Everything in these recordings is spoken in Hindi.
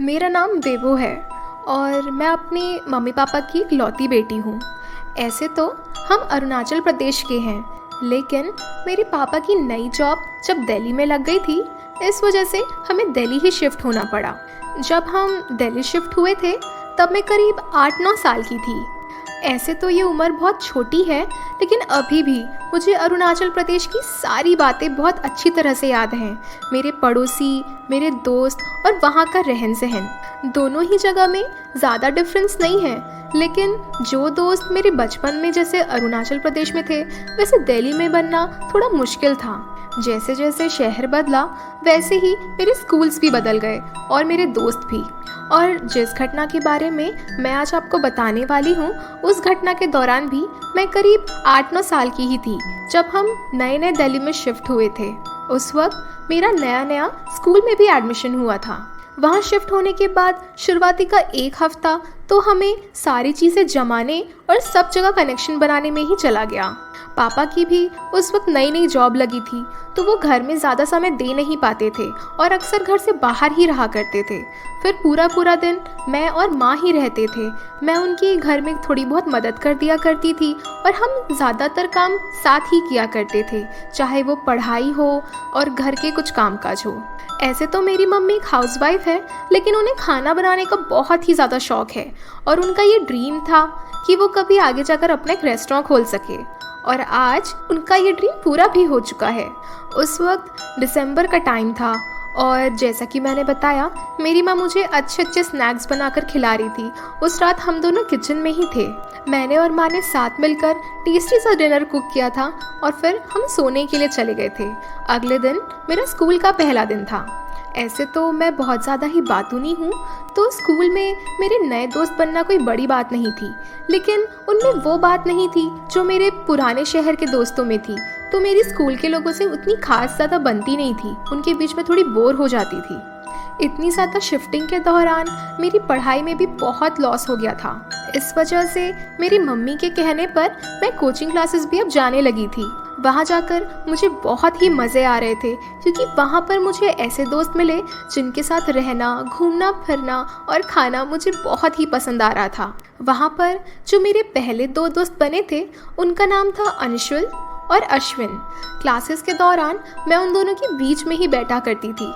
मेरा नाम बेबो है और मैं अपनी मम्मी पापा की इकलौती बेटी हूँ। ऐसे तो हम अरुणाचल प्रदेश के हैं, लेकिन मेरे पापा की नई जॉब जब दिल्ली में लग गई थी, इस वजह से हमें दिल्ली ही शिफ्ट होना पड़ा। जब हम दिल्ली शिफ्ट हुए थे तब मैं करीब 8-9 साल की थी। ऐसे तो ये उम्र बहुत छोटी है, लेकिन अभी भी मुझे अरुणाचल प्रदेश की सारी बातें बहुत अच्छी तरह से याद हैं। मेरे पड़ोसी, मेरे दोस्त और वहाँ का रहन सहन, दोनों ही जगह में ज़्यादा डिफरेंस नहीं है, लेकिन जो दोस्त मेरे बचपन में जैसे अरुणाचल प्रदेश में थे, वैसे दिल्ली में बनना थोड़ा मुश्किल था। जैसे जैसे शहर बदला, वैसे ही मेरे स्कूल्स भी बदल गए और मेरे दोस्त भी। और जिस घटना के बारे में मैं आज आपको बताने वाली हूँ, उस घटना के दौरान भी मैं करीब 8-9 साल की ही थी, जब हम नए नए दिल्ली में शिफ्ट हुए थे। उस वक्त मेरा नया नया स्कूल में भी एडमिशन हुआ था। वहाँ शिफ्ट होने के बाद शुरुआती का 1 हफ्ता तो हमें सारी चीज़ें जमाने और सब जगह कनेक्शन बनाने में ही चला गया। पापा की भी उस वक्त नई नई जॉब लगी थी, तो वो घर में ज़्यादा समय दे नहीं पाते थे और अक्सर घर से बाहर ही रहा करते थे। फिर पूरा पूरा दिन मैं और माँ ही रहते थे। मैं उनकी घर में थोड़ी बहुत मदद कर दिया करती थी और हम ज़्यादातर काम साथ ही किया करते थे, चाहे वो पढ़ाई हो और घर के कुछ कामकाज हो। ऐसे तो मेरी मम्मी एक हाउसवाइफ है, लेकिन उन्हें खाना बनाने का बहुत ही ज़्यादा शौक़ है और उनका ये ड्रीम था कि वो कभी आगे जाकर अपना एक रेस्टोरेंट खोल सके, और आज उनका ये ड्रीम पूरा भी हो चुका है। उस वक्त दिसंबर का टाइम था और जैसा कि मैंने बताया, मेरी माँ मुझे अच्छे अच्छे स्नैक्स बनाकर खिला रही थी। उस रात हम दोनों किचन में ही थे। मैंने और माँ ने साथ मिलकर टेस्टी सा डिनर कुक किया था और फिर हम सोने के लिए चले गए थे। अगले दिन मेरा स्कूल का पहला दिन था। ऐसे तो मैं बहुत ज़्यादा ही बातूनी हूँ, तो स्कूल में मेरे नए दोस्त बनना कोई बड़ी बात नहीं थी, लेकिन उनमें वो बात नहीं थी जो मेरे पुराने शहर के दोस्तों में थी। तो मेरी स्कूल के लोगों से उतनी खास ज़्यादा बनती नहीं थी, उनके बीच में थोड़ी बोर हो जाती थी। इतनी ज़्यादा शिफ्टिंग के दौरान मेरी पढ़ाई में भी बहुत लॉस हो गया था। इस वजह से मेरी मम्मी के कहने पर मैं कोचिंग क्लासेस भी अब जाने लगी थी। वहाँ जाकर मुझे बहुत ही मज़े आ रहे थे, क्योंकि वहाँ पर मुझे ऐसे दोस्त मिले जिनके साथ रहना, घूमना फिरना और खाना मुझे बहुत ही पसंद आ रहा था। वहाँ पर जो मेरे पहले 2 दोस्त बने थे, उनका नाम था अंशुल और अश्विन। क्लासेस के दौरान मैं उन दोनों के बीच में ही बैठा करती थी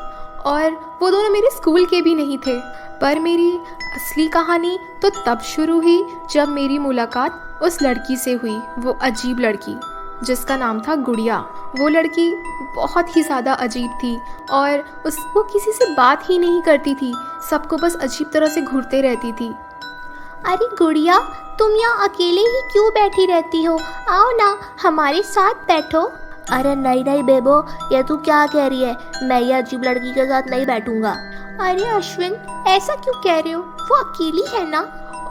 और वो दोनों मेरे स्कूल के भी नहीं थे। पर मेरी असली कहानी तो तब शुरू हुई जब मेरी मुलाकात उस लड़की से हुई, वो अजीब लड़की जिसका नाम था गुड़िया। वो लड़की बहुत ही ज़्यादा अजीब थी और वो किसी से बात ही नहीं करती थी, सबको बस अजीब तरह से घूरते रहती थी। अरे गुड़िया, तुम यहाँ अकेले ही क्यों बैठी रहती हो? आओ ना, हमारे साथ बैठो। अरे नहीं नहीं बेबो, ये तू क्या कह रही है? मैं ये अजीब लड़की के साथ नहीं बैठूंगा। अरे अश्विन, ऐसा क्यों कह रहे हो? वो अकेली है ना।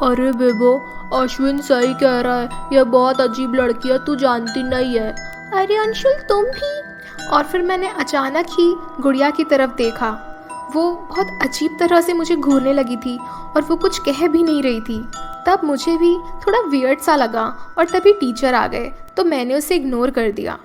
अरे बेबो, अश्विन सही कह रहा है, ये बहुत अजीब लड़की है, तू जानती नहीं है। अरे अंशुल, तुम भी। और फिर मैंने अचानक ही गुड़िया की तरफ देखा। वो बहुत अजीब तरह से मुझे घूरने लगी थी और वो कुछ कह भी नहीं रही थी। तब मुझे भी थोड़ा वियर्ड सा लगा और तभी टीचर आ गए, तो मैंने उसे इग्नोर कर दिया।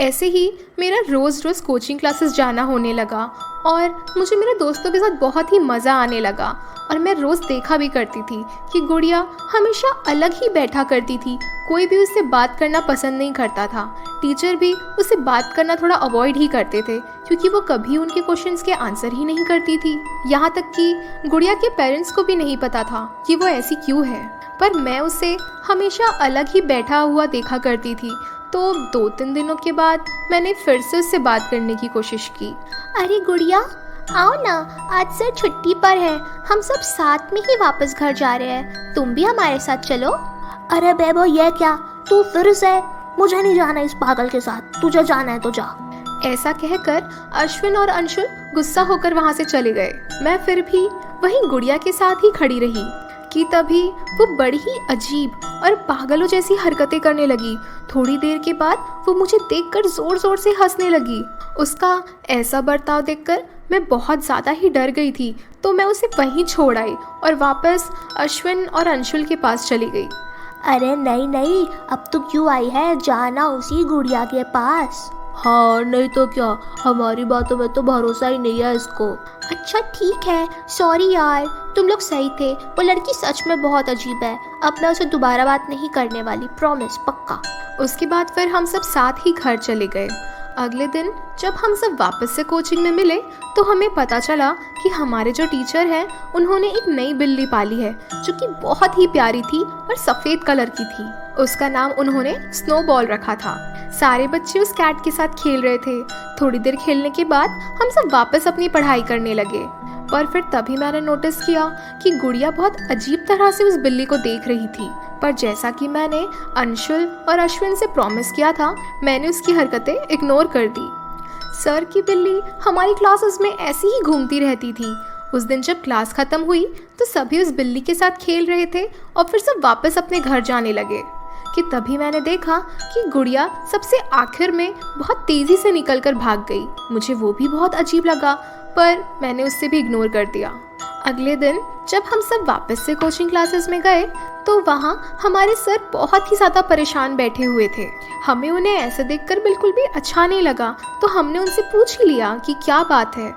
ऐसे ही मेरा रोज़ रोज़ कोचिंग क्लासेस जाना होने लगा और मुझे मेरे दोस्तों के साथ बहुत ही मज़ा आने लगा। और मैं रोज़ देखा भी करती थी कि गुड़िया हमेशा अलग ही बैठा करती थी, कोई भी उससे बात करना पसंद नहीं करता था। टीचर भी उससे बात करना थोड़ा अवॉइड ही करते थे, क्योंकि वो कभी उनके क्वेश्चंस के आंसर ही नहीं करती थी। यहाँ तक कि गुड़िया के पेरेंट्स को भी नहीं पता था कि वो ऐसी क्यों है। पर मैं उसे हमेशा अलग ही बैठा हुआ देखा करती थी। तो 2-3 दिनों के बाद मैंने फिर से उससे बात करने की कोशिश की। अरे गुड़िया, आओ ना, आज सर छुट्टी पर है, हम सब साथ में ही वापस घर जा रहे हैं, तुम भी हमारे साथ चलो। अरे बेबो, ये क्या, तू फिर से? मुझे नहीं जाना इस पागल के साथ, तुझे जाना है तो जा। ऐसा कहकर अश्विन और अंशुल गुस्सा होकर वहाँ से चले गए। मैं फिर भी वहीं गुड़िया के साथ ही खड़ी रही कि तभी वो बड़ी ही अजीब और पागलों जैसी हरकतें करने लगी। थोड़ी देर के बाद वो मुझे देखकर ज़ोर ज़ोर से हंसने लगी। उसका ऐसा बर्ताव देखकर मैं बहुत ज़्यादा ही डर गई थी, तो मैं उसे वहीं छोड़ आई और वापस अश्विन और अंशुल के पास चली गई। अरे नहीं नहीं, अब तू क्यों आई है? जाना उसी गुड़िया के पास। हाँ नहीं तो क्या, हमारी बातों में तो भरोसा ही नहीं है इसको। अच्छा ठीक है, सॉरी यार, तुम लोग सही थे, वो लड़की सच में बहुत अजीब है। अब मैं उसे दोबारा बात नहीं करने वाली, प्रॉमिस, पक्का। उसके बाद फिर हम सब साथ ही घर चले गए। अगले दिन जब हम सब वापस से कोचिंग में मिले तो हमें पता चला कि हमारे जो टीचर हैं उन्होंने एक नई बिल्ली पाली है जो कि बहुत ही प्यारी थी और सफ़ेद कलर की थी। उसका नाम उन्होंने स्नोबॉल रखा था। सारे बच्चे उस कैट के साथ खेल रहे थे। थोड़ी देर खेलने के बाद हम सब वापस अपनी पढ़ाई करने लगे, पर फिर तभी मैंने नोटिस किया कि गुड़िया बहुत अजीब तरह से उस बिल्ली को देख रही थी। पर जैसा कि मैंने अंशुल और अश्विन से प्रॉमिस किया था, मैंने उसकी हरकतें इग्नोर कर दी। सर की बिल्ली हमारी क्लासेस में ऐसी ही घूमती रहती थी। उस दिन जब क्लास ख़त्म हुई तो सभी उस बिल्ली के साथ खेल रहे थे और फिर सब वापस अपने घर जाने लगे कि तभी मैंने देखा कि गुड़िया सबसे आखिर में बहुत तेज़ी से निकलकर भाग गई। मुझे वो भी बहुत अजीब लगा, पर मैंने उससे भी इग्नोर कर दिया। अगले दिन जब हम सब वापस से कोचिंग क्लासेस में गए तो वहाँ हमारे सर बहुत ही ज़्यादा परेशान बैठे हुए थे। हमें उन्हें ऐसे देखकर बिल्कुल भी अच्छा नहीं लगा, तो हमने उनसे पूछ ही लिया कि क्या बात है।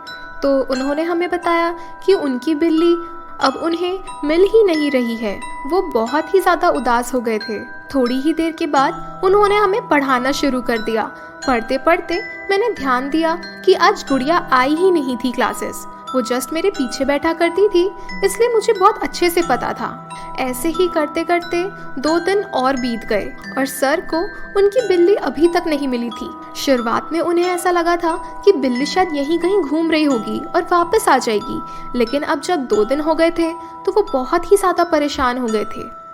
तो उन्होंने हमें बताया कि उनकी बिल्ली अब उन्हें मिल ही नहीं रही है। वो बहुत ही ज़्यादा उदास हो गए थे। थोड़ी ही देर के बाद उन्होंने हमें पढ़ाना शुरू कर दिया। पढ़ते पढ़ते मैंने ध्यान दिया कि आज गुड़िया आई ही नहीं थी क्लासेस। वो जस्ट मेरे पीछे बैठा करती थी, इसलिए मुझे बहुत अच्छे से पता था। ऐसे ही करते करते 2 दिन और बीत गए और सर को उनकी बिल्ली अभी तक नहीं मिली थी। शुरुआत में उन्हें ऐसा लगा था कि बिल्ली शायद यहीं कहीं घूम रही होगी और वापस आ जाएगी, लेकिन अब जब 2 दिन हो गए थे तो वो बहुत ही ज़्यादा परेशान हो गए थे।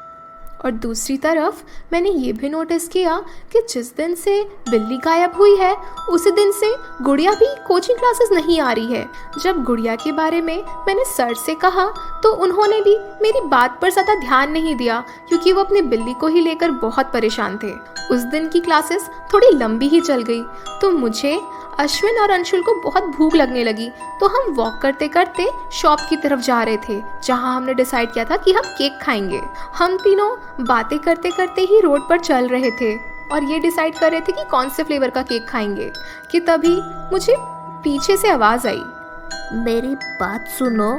और दूसरी तरफ मैंने ये भी नोटिस किया कि जिस दिन से बिल्ली गायब हुई है उसी दिन से गुड़िया भी कोचिंग क्लासेस नहीं आ रही है। जब गुड़िया के बारे में मैंने सर से कहा तो उन्होंने भी मेरी बात पर ज़्यादा ध्यान नहीं दिया, क्योंकि वो अपनी बिल्ली को ही लेकर बहुत परेशान थे। उस दिन की क्लासेस थोड़ी लंबी ही चल गई, तो मुझे, अश्विन और अंशुल को बहुत भूख लगने लगी। तो हम वॉक करते करते शॉप की तरफ जा रहे थे जहां हमने डिसाइड किया था कि हम केक खाएंगे। हम तीनों बातें करते करते ही रोड पर चल रहे थे और ये डिसाइड कर रहे थे कि कौन से फ्लेवर का केक खाएंगे कि तभी मुझे पीछे से आवाज़ आई, मेरी बात सुनो।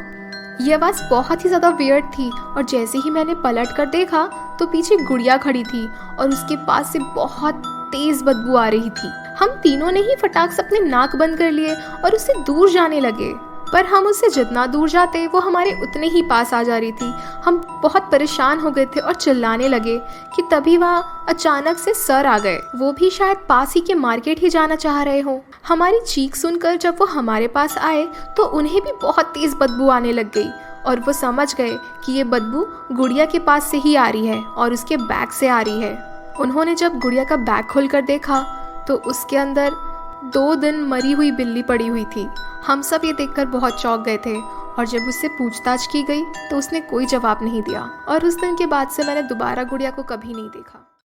ये आवाज़ बहुत ही ज़्यादा वियर्ड थी और जैसे ही मैंने पलट कर देखा तो पीछे गुड़िया खड़ी थी और उसके पास से बहुत तेज़ बदबू आ रही थी। हम तीनों ने ही फटाक से अपने नाक बंद कर लिए और उससे दूर जाने लगे, पर हम उससे जितना दूर जाते वो हमारे उतने ही पास आ जा रही थी। हम बहुत परेशान हो गए थे और चिल्लाने लगे कि तभी वहाँ अचानक से सर आ गए। वो भी शायद पास ही के मार्केट ही जाना चाह रहे हो। हमारी चीख सुनकर जब वो हमारे पास आए तो उन्हें भी बहुत तेज़ बदबू आने लग गई और वो समझ गए कि ये बदबू गुड़िया के पास से ही आ रही है और उसके बैग से आ रही है। उन्होंने जब गुड़िया का बैग खोलकर देखा तो उसके अंदर 2 दिन मरी हुई बिल्ली पड़ी हुई थी। हम सब ये देखकर बहुत चौंक गए थे और जब उससे पूछताछ की गई तो उसने कोई जवाब नहीं दिया और उस दिन के बाद से मैंने दोबारा गुड़िया को कभी नहीं देखा।